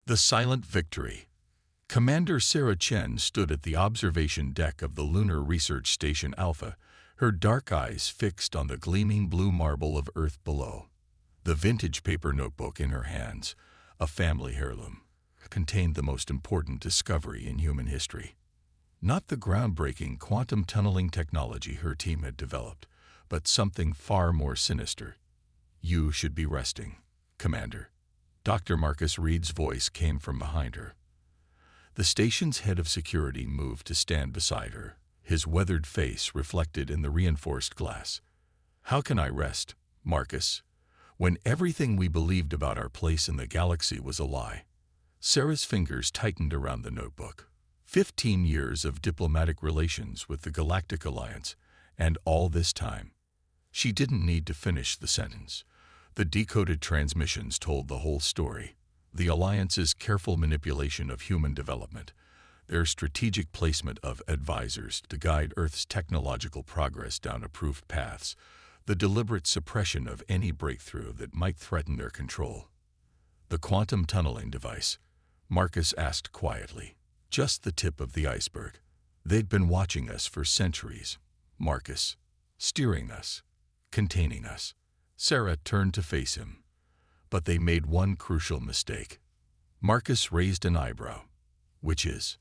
The Silent Victory. Commander Sarah Chen stood at the observation deck of the Lunar Research Station Alpha, her dark eyes fixed on the gleaming blue marble of Earth below. The vintage paper notebook in her hands, a family heirloom, contained the most important discovery in human history. Not the groundbreaking quantum tunneling technology her team had developed, but something far more sinister. "You should be resting, Commander." Dr. Marcus Reed's voice came from behind her. The station's head of security moved to stand beside her, his weathered face reflected in the reinforced glass. "How can I rest, Marcus, when everything we believed about our place in the galaxy was a lie?" Sarah's fingers tightened around the notebook. 15 years of diplomatic relations with the Galactic Alliance, and all this time. She didn't need to finish the sentence. The decoded transmissions told the whole story. The Alliance's careful manipulation of human development, their strategic placement of advisors to guide Earth's technological progress down approved paths, the deliberate suppression of any breakthrough that might threaten their control. "The quantum tunneling device," Marcus asked quietly. "Just the tip of the iceberg. They'd been watching us for centuries, Marcus, steering us, containing us." Sarah turned to face him. "But they made one crucial mistake." Marcus raised an eyebrow. "Which is?"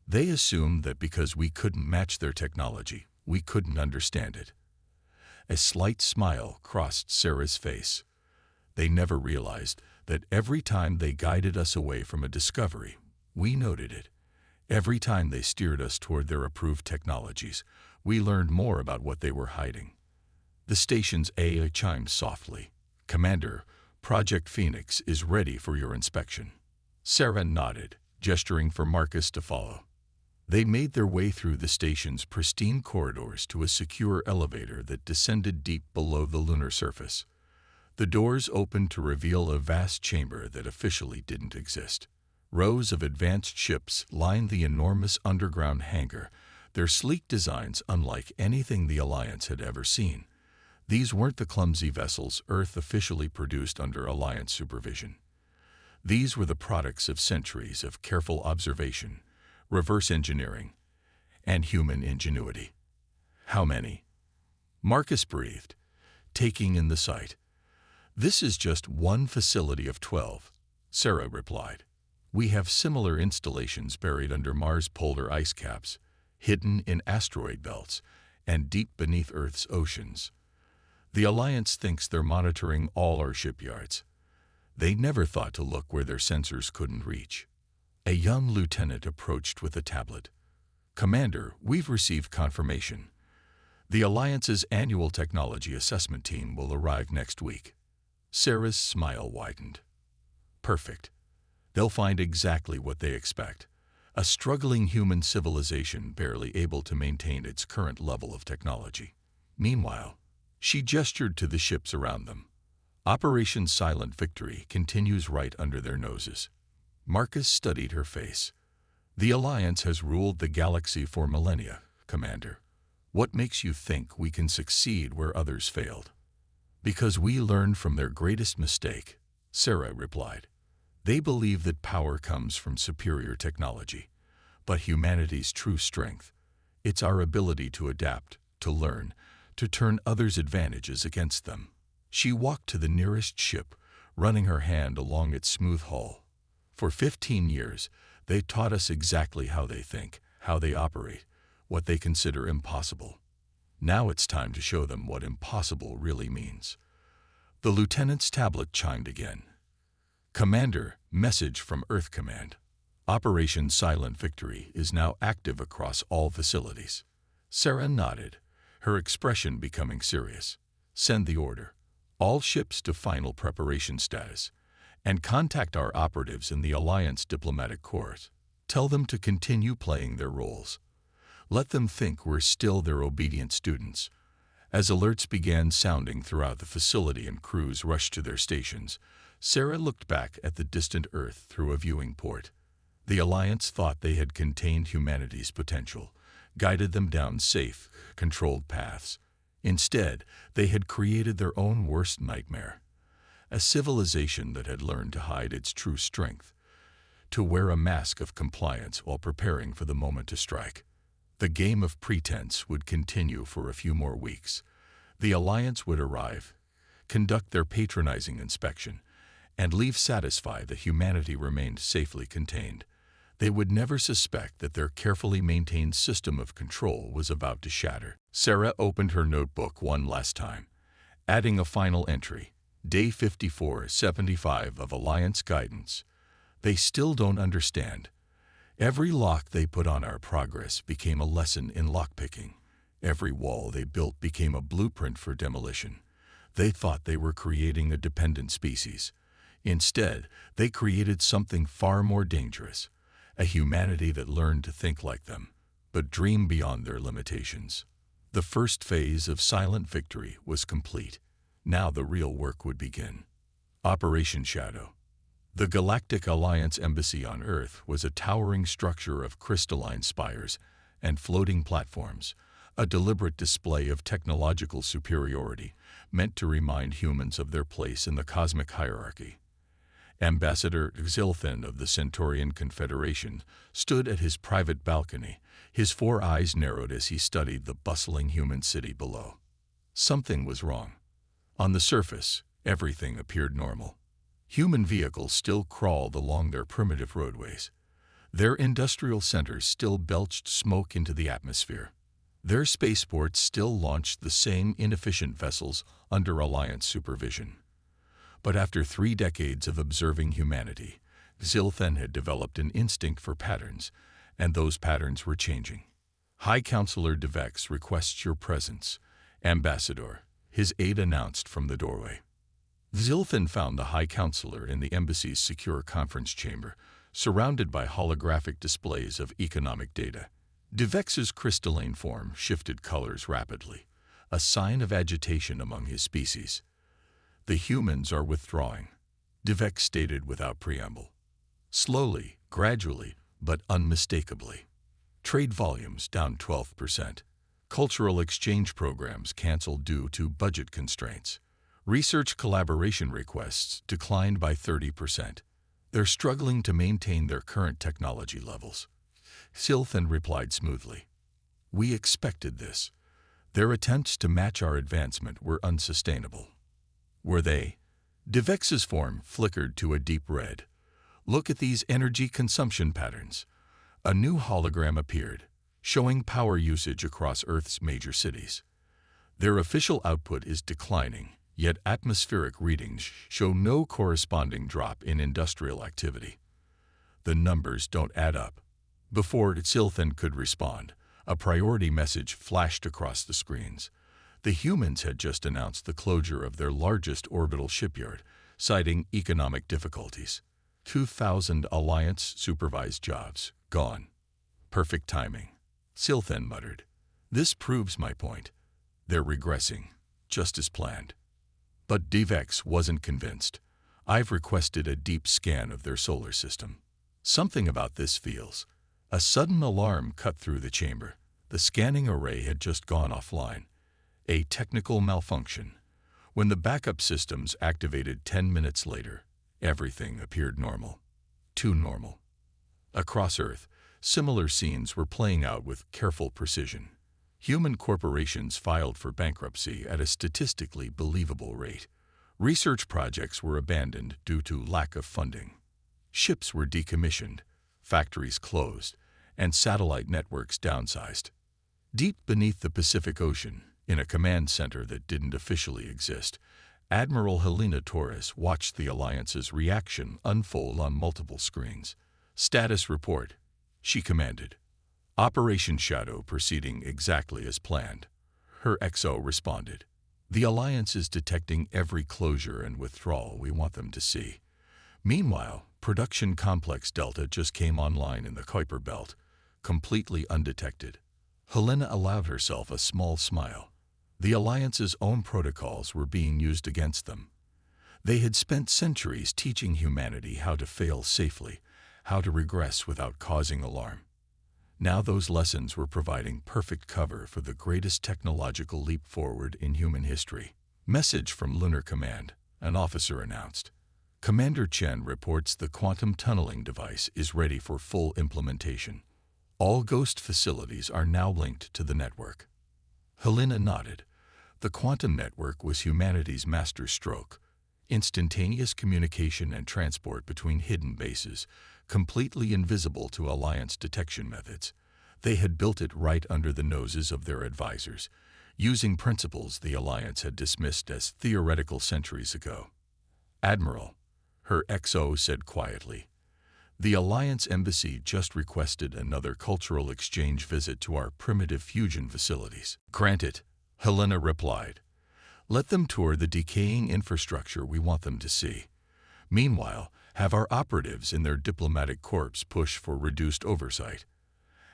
"They assumed that because we couldn't match their technology, we couldn't understand it." A slight smile crossed Sarah's face. "They never realized that every time they guided us away from a discovery, we noted it. Every time they steered us toward their approved technologies, we learned more about what they were hiding." The station's AI chimed softly. "Commander, Project Phoenix is ready for your inspection." Sarah nodded, gesturing for Marcus to follow. They made their way through the station's pristine corridors to a secure elevator that descended deep below the lunar surface. The doors opened to reveal a vast chamber that officially didn't exist. Rows of advanced ships lined the enormous underground hangar, their sleek designs unlike anything the Alliance had ever seen. These weren't the clumsy vessels Earth officially produced under Alliance supervision. These were the products of centuries of careful observation, reverse engineering, and human ingenuity. "How many?" Marcus breathed, taking in the sight. "This is just one facility of 12, Sarah replied. "We have similar installations buried under Mars' polar ice caps, hidden in asteroid belts, and deep beneath Earth's oceans. The Alliance thinks they're monitoring all our shipyards. They never thought to look where their sensors couldn't reach." A young lieutenant approached with a tablet. "Commander, we've received confirmation. The Alliance's annual technology assessment team will arrive next week." Sarah's smile widened. "Perfect. They'll find exactly what they expect. A struggling human civilization barely able to maintain its current level of technology. Meanwhile," she gestured to the ships around them, "Operation Silent Victory continues right under their noses." Marcus studied her face. "The Alliance has ruled the galaxy for millennia, Commander. What makes you think we can succeed where others failed?" "Because we learned from their greatest mistake," Sarah replied. "They believe that power comes from superior technology, but humanity's true strength, it's our ability to adapt, to learn, to turn others' advantages against them." She walked to the nearest ship, running her hand along its smooth hull. "For 15 years, they taught us exactly how they think, how they operate, what they consider impossible. Now it's time to show them what impossible really means." The lieutenant's tablet chimed again. "Commander, message from Earth Command. Operation Silent Victory is now active across all facilities." Sarah nodded, her expression becoming serious. "Send the order. All ships to final preparation status, and contact our operatives in the Alliance Diplomatic Corps. Tell them to continue playing their roles. Let them think we're still their obedient students." As alerts began sounding throughout the facility and crews rushed to their stations, Sarah looked back at the distant Earth through a viewing port. The Alliance thought they had contained humanity's potential, guided them down safe, controlled paths. Instead, they had created their own worst nightmare. A civilization that had learned to hide its true strength, to wear a mask of compliance while preparing for the moment to strike. The game of pretense would continue for a few more weeks. The Alliance would arrive, conduct their patronizing inspection, and leave satisfied that humanity remained safely contained. They would never suspect that their carefully maintained system of control was about to shatter. Sarah opened her notebook one last time, adding a final entry, Day 5475 of Alliance Guidance. They still don't understand. Every lock they put on our progress became a lesson in lockpicking. Every wall they built became a blueprint for demolition. They thought they were creating a dependent species. Instead, they created something far more dangerous, a humanity that learned to think like them, but dream beyond their limitations. The first phase of silent victory was complete. Now the real work would begin. Operation Shadow. The Galactic Alliance Embassy on Earth was a towering structure of crystalline spires and floating platforms, a deliberate display of technological superiority meant to remind humans of their place in the cosmic hierarchy. Ambassador Xilthan of the Centaurian Confederation stood at his private balcony, his 4 eyes narrowed as he studied the bustling human city below. Something was wrong. On the surface, everything appeared normal. Human vehicles still crawled along their primitive roadways. Their industrial centers still belched smoke into the atmosphere. Their spaceports still launched the same inefficient vessels under Alliance supervision. But after 3 decades of observing humanity, Xilthan had developed an instinct for patterns, and those patterns were changing. High Counselor Devex requests your presence, Ambassador, his aide announced from the doorway. Xilthan found the High Counselor in the embassy's secure conference chamber, surrounded by holographic displays of economic data. Devex's crystalline form shifted colors rapidly, a sign of agitation among his species. The humans are withdrawing, Devex stated without preamble. Slowly, gradually, but unmistakably. Trade volumes down 12%. Cultural exchange programs canceled due to budget constraints. Research collaboration requests declined by 30%. They're struggling to maintain their current technology levels. Xilthan replied smoothly. We expected this. Their attempts to match our advancement were unsustainable. Were they? Devex's form flickered to a deep red. Look at these energy consumption patterns. A new hologram appeared, showing power usage across Earth's major cities. Their official output is declining, yet atmospheric readings show no corresponding drop in industrial activity. The numbers don't add up. Before Xilthan could respond, a priority message flashed across the screens. The humans had just announced the closure of their largest orbital shipyard, citing economic difficulties. 2,000 Alliance-supervised jobs gone. Perfect timing, Xilthan muttered. This proves my point. They're regressing, just as planned. But Devex wasn't convinced. I've requested a deep scan of their solar system. Something about this feels. A sudden alarm cut through the chamber. The scanning array had just gone offline. A technical malfunction. When the backup systems activated 10 minutes later, everything appeared normal. Too normal. Across Earth, similar scenes were playing out with careful precision. Human corporations filed for bankruptcy at a statistically believable rate. Research projects were abandoned due to lack of funding. Ships were decommissioned, factories closed, and satellite networks downsized. Deep beneath the Pacific Ocean, in a command center that didn't officially exist, Admiral Helena Torres watched the Alliance's reaction unfold on multiple screens. Status report, she commanded. Operation Shadow proceeding exactly as planned. Her XO responded. The Alliance is detecting every closure and withdrawal we want them to see. Meanwhile, Production Complex Delta just came online in the Kuiper Belt, completely undetected. Helena allowed herself a small smile. The Alliance's own protocols were being used against them. They had spent centuries teaching humanity how to fail safely, how to regress without causing alarm. Now those lessons were providing perfect cover for the greatest technological leap forward in human history. Message from Lunar Command, an officer announced. Commander Chen reports the quantum tunneling device is ready for full implementation. All Ghost facilities are now linked to the network. Helena nodded. The quantum network was humanity's master stroke. Instantaneous communication and transport between hidden bases, completely invisible to Alliance detection methods. They had built it right under the noses of their advisors, using principles the Alliance had dismissed as theoretical centuries ago. Admiral, her XO said quietly, the Alliance Embassy just requested another cultural exchange visit to our primitive fusion facilities. Granted, Helena replied. Let them tour the decaying infrastructure we want them to see. Meanwhile, have our operatives in their diplomatic corps push for reduced oversight.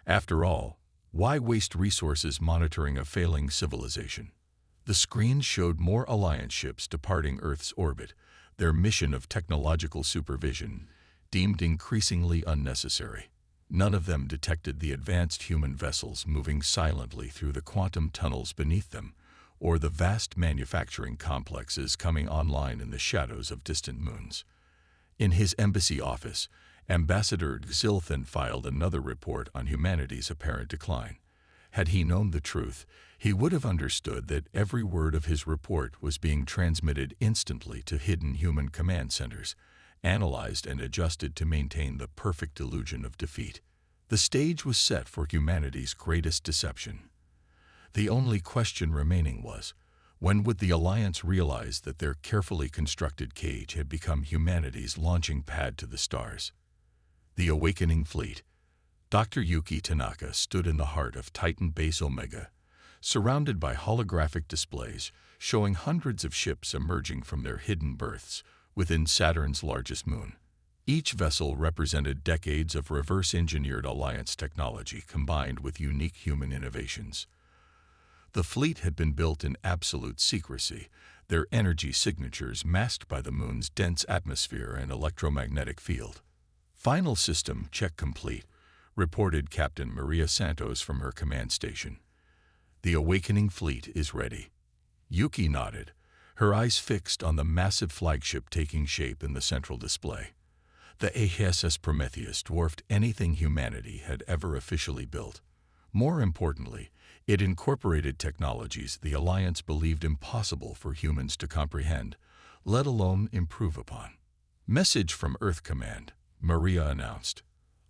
After all, why waste resources monitoring a failing civilization? The screens showed more Alliance ships departing Earth's orbit, their mission of technological supervision deemed increasingly unnecessary. None of them detected the advanced human vessels moving silently through the quantum tunnels beneath them, or the vast manufacturing complexes coming online in the shadows of distant moons. In his embassy office, Ambassador Xilthan filed another report on humanity's apparent decline. Had he known the truth, he would have understood that every word of his report was being transmitted instantly to hidden human command centers, analyzed and adjusted to maintain the perfect illusion of defeat. The stage was set for humanity's greatest deception. The only question remaining was, when would the Alliance realize that their carefully constructed cage had become humanity's launching pad to the stars? The awakening fleet. Dr. Yuki Tanaka stood in the heart of Titan Base Omega, surrounded by holographic displays showing hundreds of ships emerging from their hidden berths within Saturn's largest moon. Each vessel represented decades of reverse-engineered Alliance technology combined with unique human innovations. The fleet had been built in absolute secrecy, their energy signatures masked by the moon's dense atmosphere and electromagnetic field. Final system check complete, reported Captain Maria Santos from her command station. The awakening fleet is ready. Yuki nodded, her eyes fixed on the massive flagship taking shape in the central display. The HSS Prometheus dwarfed anything humanity had ever officially built. More importantly, it incorporated technologies the Alliance believed impossible for humans to comprehend, let alone improve upon. Message from Earth Command, Maria announced.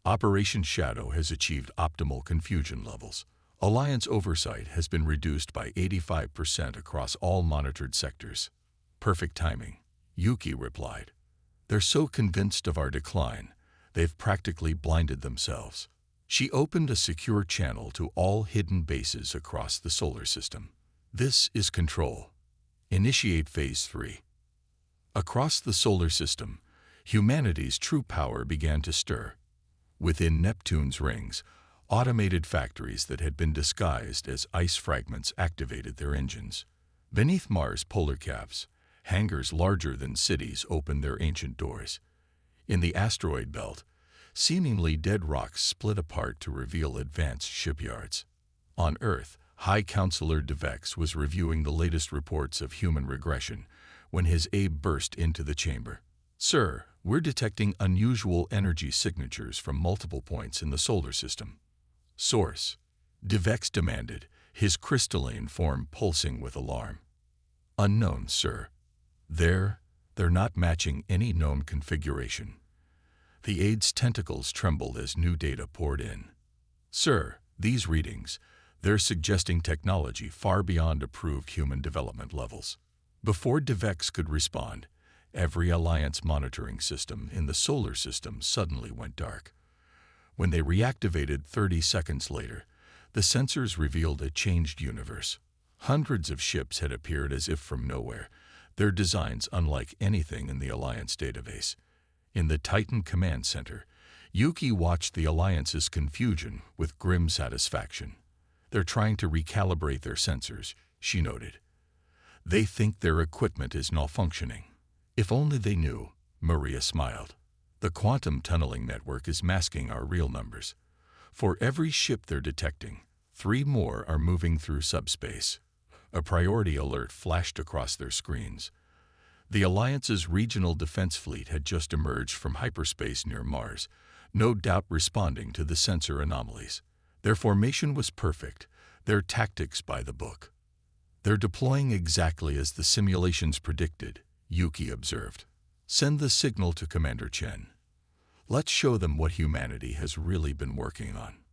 Operation Shadow has achieved optimal confusion levels. Alliance oversight has been reduced by 85% across all monitored sectors. Perfect timing, Yuki replied. They're so convinced of our decline, they've practically blinded themselves. She opened a secure channel to all hidden bases across the solar system. This is control. Initiate Phase 3. Across the solar system, humanity's true power began to stir. Within Neptune's rings, automated factories that had been disguised as ice fragments activated their engines. Beneath Mars' polar caps, hangars larger than cities opened their ancient doors. In the asteroid belt, seemingly dead rocks split apart to reveal advanced shipyards. On Earth, High Counselor DeVex was reviewing the latest reports of human regression when his aide burst into the chamber. Sir, we're detecting unusual energy signatures from multiple points in the solar system. Source, DeVex demanded, his crystalline form pulsing with alarm. Unknown, sir. They're not matching any known configuration. The aide's tentacles trembled as new data poured in. Sir, these readings, they're suggesting technology far beyond approved human development levels. Before DeVex could respond, every Alliance monitoring system in the solar system suddenly went dark. When they reactivated 30 seconds later, the sensors revealed a changed universe. Hundreds of ships had appeared as if from nowhere, their designs unlike anything in the Alliance database. In the Titan Command Center, Yuki watched the Alliance's confusion with grim satisfaction. They're trying to recalibrate their sensors, she noted. They think their equipment is malfunctioning. If only they knew, Maria smiled. The quantum tunneling network is masking our real numbers. For every ship they're detecting, 3 more are moving through subspace. A priority alert flashed across their screens. The Alliance's regional defense fleet had just emerged from hyperspace near Mars, no doubt responding to the sensor anomalies. Their formation was perfect, their tactics by the book. "They're deploying exactly as the simulations predicted," Yuki observed. "Send the signal to Commander Chen. Let's show them what humanity has really been working on."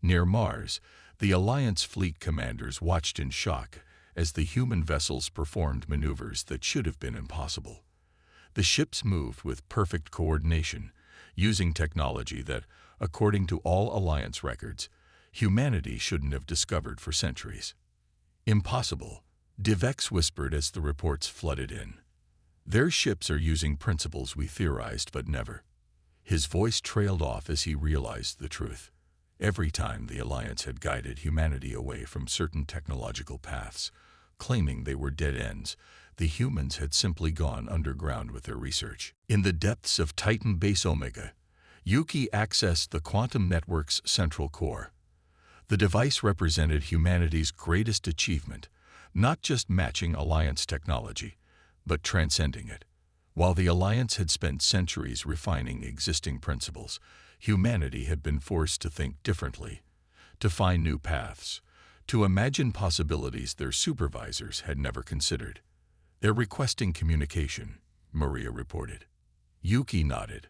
Near Mars, the Alliance fleet commanders watched in shock as the human vessels performed maneuvers that should have been impossible. The ships moved with perfect coordination, using technology that, according to all Alliance records, humanity shouldn't have discovered for centuries. "Impossible," Divex whispered as the reports flooded in. "Their ships are using principles we theorized but never." His voice trailed off as he realized the truth. Every time the Alliance had guided humanity away from certain technological paths, claiming they were dead ends, the humans had simply gone underground with their research. In the depths of Titan Base Omega, Yuki accessed the quantum network's central core. The device represented humanity's greatest achievement, not just matching Alliance technology, but transcending it. While the Alliance had spent centuries refining existing principles, humanity had been forced to think differently, to find new paths, to imagine possibilities their supervisors had never considered. "They're requesting communication," Maria reported. Yuki nodded.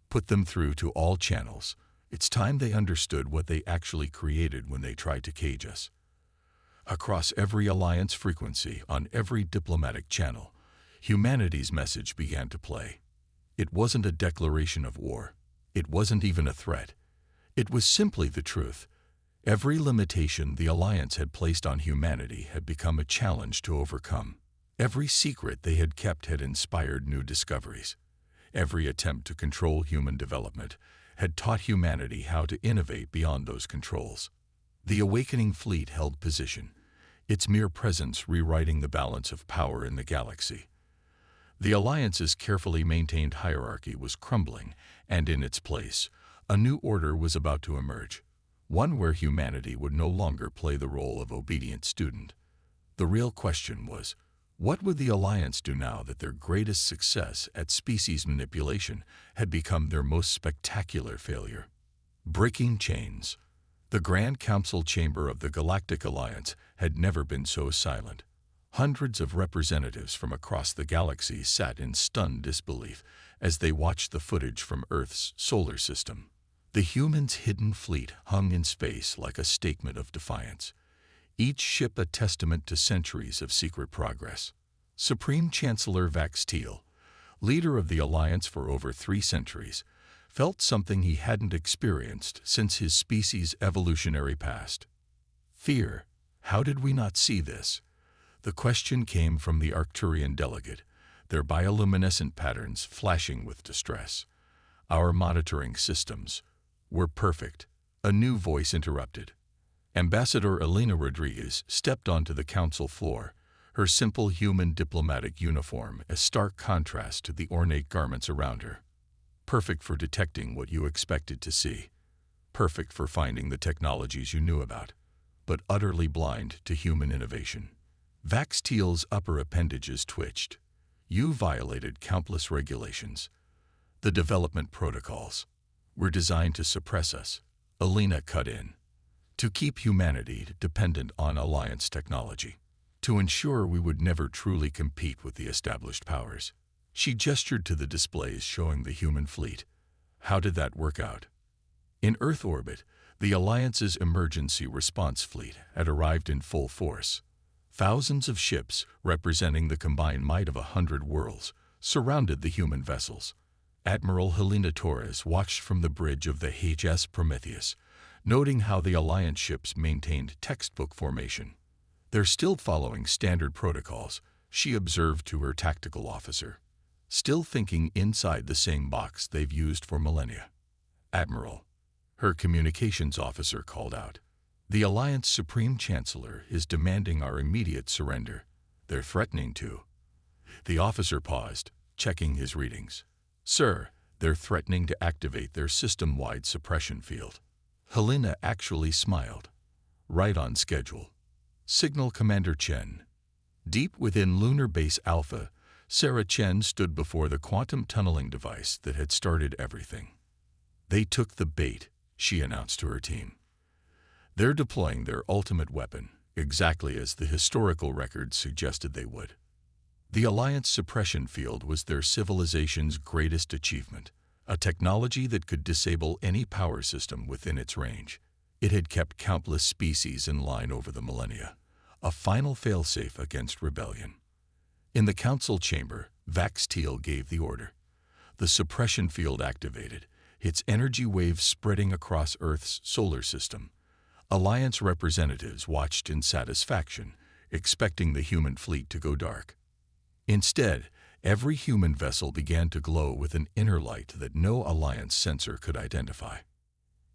"Put them through to all channels. It's time they understood what they actually created when they tried to cage us." Across every Alliance frequency, on every diplomatic channel, humanity's message began to play. It wasn't a declaration of war. It wasn't even a threat. It was simply the truth. Every limitation the Alliance had placed on humanity had become a challenge to overcome. Every secret they had kept had inspired new discoveries. Every attempt to control human development had taught humanity how to innovate beyond those controls. The awakening fleet held position, its mere presence rewriting the balance of power in the galaxy. The Alliance's carefully maintained hierarchy was crumbling, and in its place, a new order was about to emerge, one where humanity would no longer play the role of obedient student. The real question was, what would the Alliance do now that their greatest success at species manipulation had become their most spectacular failure? Breaking chains. The Grand Council chamber of the Galactic Alliance had never been so silent. Hundreds of representatives from across the galaxy sat in stunned disbelief as they watched the footage from Earth's solar system. The humans' hidden fleet hung in space like a statement of defiance, each ship a testament to centuries of secret progress. Supreme Chancellor Vax Teal, leader of the Alliance for over 3 centuries, felt something he hadn't experienced since his species' evolutionary past. Fear. How did we not see this? The question came from the Arcturian delegate, their bioluminescent patterns flashing with distress. "Our monitoring systems were perfect," a new voice interrupted. Ambassador Elena Rodriguez stepped onto the council floor, her simple human diplomatic uniform a stark contrast to the ornate garments around her. "Perfect for detecting what you expected to see. Perfect for finding the technologies you knew about, but utterly blind to human innovation." Vax Teal's upper appendages twitched. "You violated countless regulations. The development protocols were designed to suppress us," Elena cut in, "to keep humanity dependent on Alliance technology, to ensure we would never truly compete with the established powers." She gestured to the displays showing the human fleet. How did that work out? In Earth orbit, the Alliance's emergency response fleet had arrived in full force. Thousands of ships, representing the combined might of 100 worlds, surrounded the human vessels. Admiral Helena Torres watched from the bridge of the HFY Prometheus, noting how the Alliance ships maintained textbook formation. "They're still following standard protocols," she observed to her tactical officer. "Still thinking inside the same box they've used for millennia." "Admiral," her communications officer called out, "the Alliance Supreme Chancellor is demanding our immediate surrender. They're threatening to." The officer paused, checking his readings. "Sir, they're threatening to activate their system-wide suppression field." Helena actually smiled. "Right on schedule. Signal Commander Chen." Deep within Lunar Base Alpha, Sarah Chen stood before the quantum tunneling device that had started everything. "They took the bait," she announced to her team. "They're deploying their ultimate weapon, exactly as the historical records suggested they would." The Alliance suppression field was their civilization's greatest achievement, a technology that could disable any power system within its range. It had kept countless species in line over the millennia, a final failsafe against rebellion. In the council chamber, Vax Teal gave the order. The suppression field activated, its energy waves spreading across Earth's solar system. Alliance representatives watched in satisfaction, expecting the human fleet to go dark. Instead, every human vessel began to glow with an inner light that no Alliance sensor could identify.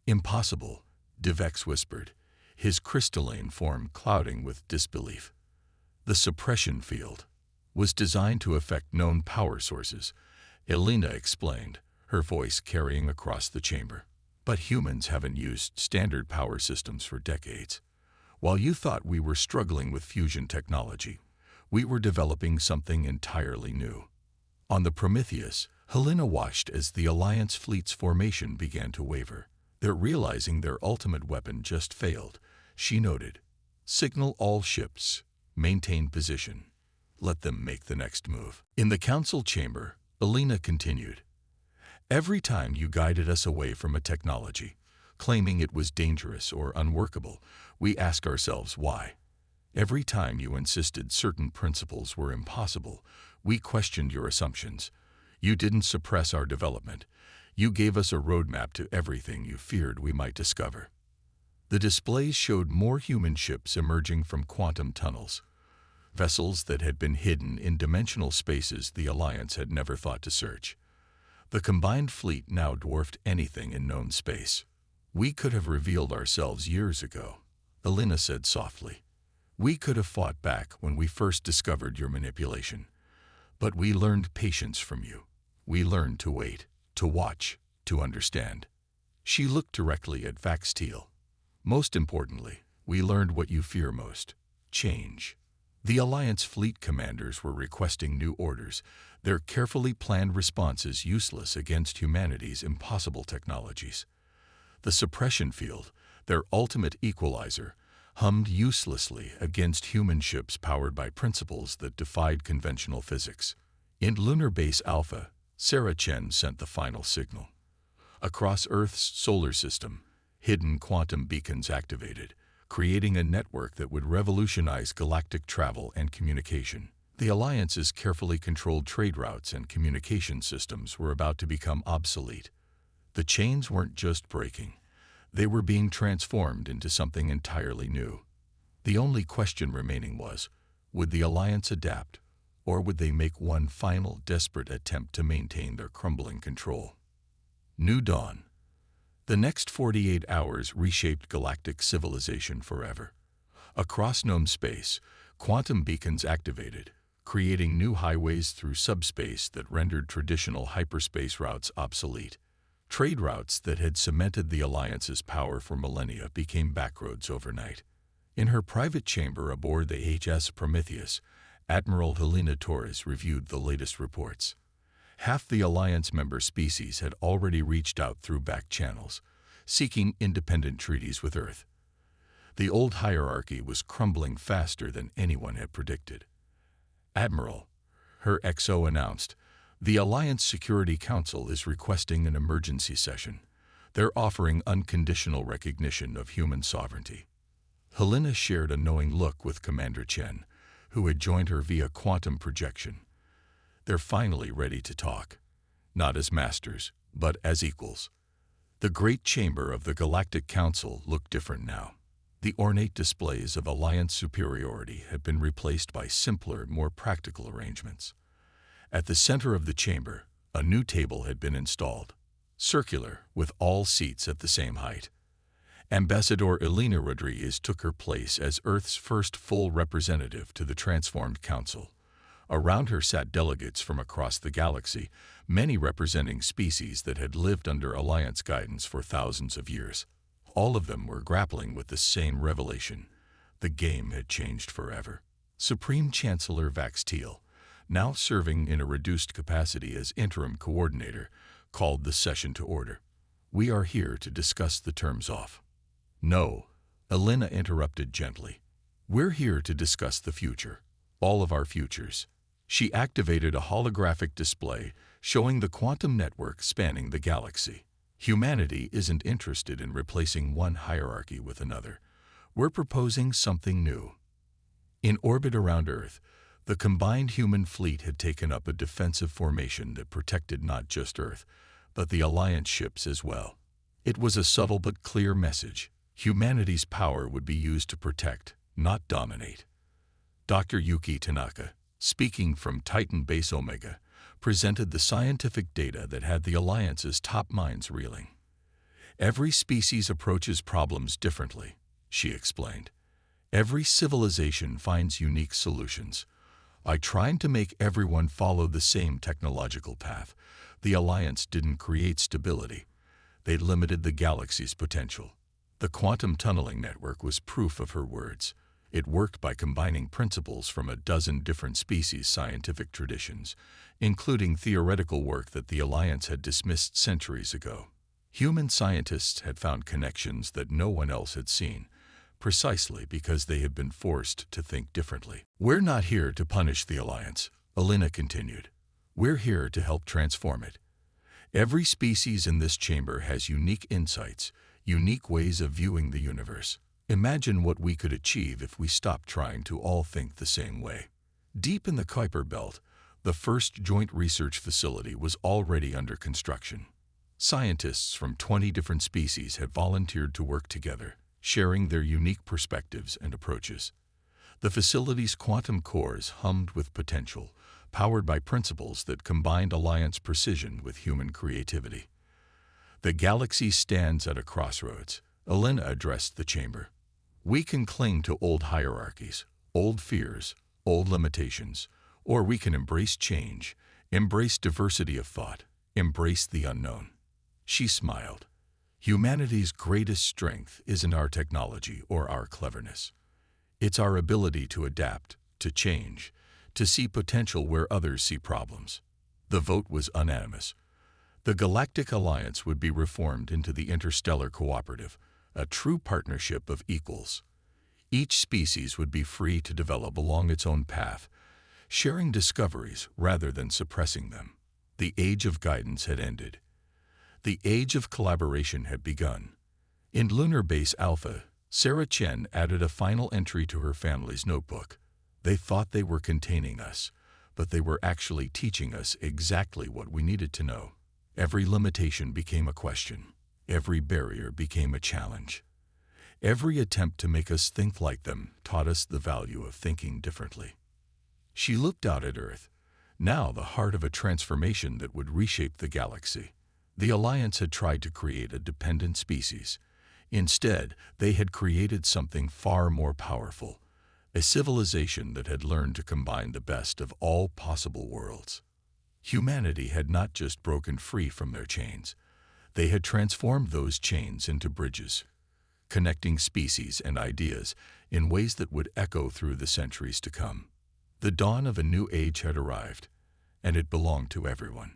"Impossible," Devex whispered, his crystalline form clouding with disbelief. "The suppression field was designed to affect known power sources," Elena explained, her voice carrying across the chamber. "But humans haven't used standard power systems for decades. While you thought we were struggling with fusion technology, we were developing something entirely new." On the Prometheus, Helena watched as the Alliance fleet's formation began to waver. They're realizing their ultimate weapon just failed, she noted. "Signal all ships. Maintain position. Let them make the next move." In the council chamber, Elena continued. "Every time you guided us away from a technology, claiming it was dangerous or unworkable, we ask ourselves why. Every time you insisted certain principles were impossible, we questioned your assumptions. You didn't suppress our development. You gave us a roadmap to everything you feared we might discover." The displays showed more human ships emerging from quantum tunnels, vessels that had been hidden in dimensional spaces the Alliance had never thought to search. The combined fleet now dwarfed anything in known space. "We could have revealed ourselves years ago," Elena said softly. "We could have fought back when we first discovered your manipulation. But we learned patience from you. We learned to wait, to watch, to understand." She looked directly at Vax Teal. "Most importantly, we learned what you fear most: change." The Alliance fleet commanders were requesting new orders, their carefully planned responses useless against humanity's impossible technologies. The suppression field, their ultimate equalizer, hummed uselessly against human ships powered by principles that defied conventional physics. In Lunar Base Alpha, Sarah Chen sent the final signal. Across Earth's solar system, hidden quantum beacons activated, creating a network that would revolutionize galactic travel and communication. The Alliance's carefully controlled trade routes and communication systems were about to become obsolete. The chains weren't just breaking. They were being transformed into something entirely new. The only question remaining was, would the Alliance adapt, or would they make one final, desperate attempt to maintain their crumbling control? New dawn. The next 48 hours reshaped galactic civilization forever. Across known space, quantum beacons activated, creating new highways through subspace that rendered traditional hyperspace routes obsolete. Trade routes that had cemented the Alliance's power for millennia became backroads overnight. In her private chamber aboard the HS Prometheus, Admiral Helena Torres reviewed the latest reports. Half the Alliance member species had already reached out through back channels, seeking independent treaties with Earth. The old hierarchy was crumbling faster than anyone had predicted. "Admiral," her XO announced, "the Alliance Security Council is requesting an emergency session. They're offering unconditional recognition of human sovereignty." Helena shared a knowing look with Commander Chen, who had joined her via quantum projection. They're finally ready to talk. Not as masters, but as equals. The great chamber of the Galactic Council looked different now. The ornate displays of Alliance superiority had been replaced by simpler, more practical arrangements. At the center of the chamber, a new table had been installed, circular, with all seats at the same height. Ambassador Elena Rodriguez took her place as Earth's first full representative to the transformed council. Around her sat delegates from across the galaxy, many representing species that had lived under Alliance guidance for thousands of years. All of them were grappling with the same revelation: the game had changed forever. Supreme Chancellor Vax Teal, now serving in a reduced capacity as interim coordinator, called the session to order. "We are here to discuss the terms off." "No," Elena interrupted gently. "We're here to discuss the future. All of our futures." She activated a holographic display showing the quantum network spanning the galaxy. "Humanity isn't interested in replacing one hierarchy with another. We're proposing something new." In orbit around Earth, the combined human fleet had taken up a defensive formation that protected not just Earth, but the Alliance ships as well. It was a subtle but clear message. Humanity's power would be used to protect, not dominate. Dr. Yuki Tanaka, speaking from Titan Base Omega, presented the scientific data that had the Alliance's top minds reeling. "Every species approaches problems differently," she explained. "Every civilization finds unique solutions. By trying to make everyone follow the same technological path, the Alliance didn't create stability. They limited the galaxy's potential." The quantum tunneling network was proof of her words. It worked by combining principles from a dozen different species' scientific traditions, including theoretical work that the Alliance had dismissed centuries ago. Human scientists had found connections that no one else had seen, precisely because they had been forced to think differently. "We're not here to punish the Alliance," Elena continued. "We're here to help transform it. Every species in this chamber has unique insights, unique ways of viewing the universe. Imagine what we could achieve if we stopped trying to all think the same way." Deep in the Kuiper Belt, the first joint research facility was already under construction. Scientists from 20 different species had volunteered to work together, sharing their unique perspectives and approaches. The facility's quantum cores hummed with potential, powered by principles that combined Alliance precision with human creativity. "The galaxy stands at a crossroads," Elena addressed the chamber. "We can cling to old hierarchies, old fears, old limitations, or we can embrace change, embrace diversity of thought, embrace the unknown." She smiled. "Humanity's greatest strength isn't our technology or our cleverness. It's our ability to adapt, to change, to see potential where others see problems." The vote was unanimous. The Galactic Alliance would be reformed into the Interstellar Cooperative, a true partnership of equals. Each species would be free to develop along its own path, sharing discoveries rather than suppressing them. The age of guidance had ended. The age of collaboration had begun. In Lunar Base Alpha, Sarah Chen added a final entry to her family's notebook. "They thought they were containing us, but they were actually teaching us exactly what we needed to know. Every limitation became a question. Every barrier became a challenge. Every attempt to make us think like them taught us the value of thinking differently." She looked out at Earth, now the heart of a transformation that would reshape the galaxy. The Alliance had tried to create a dependent species. Instead, they had created something far more powerful, a civilization that had learned to combine the best of all possible worlds. Humanity had not just broken free from their chains. They had transformed those chains into bridges, connecting species and ideas in ways that would echo through the centuries to come. The dawn of a new age had arrived, and it belonged to everyone.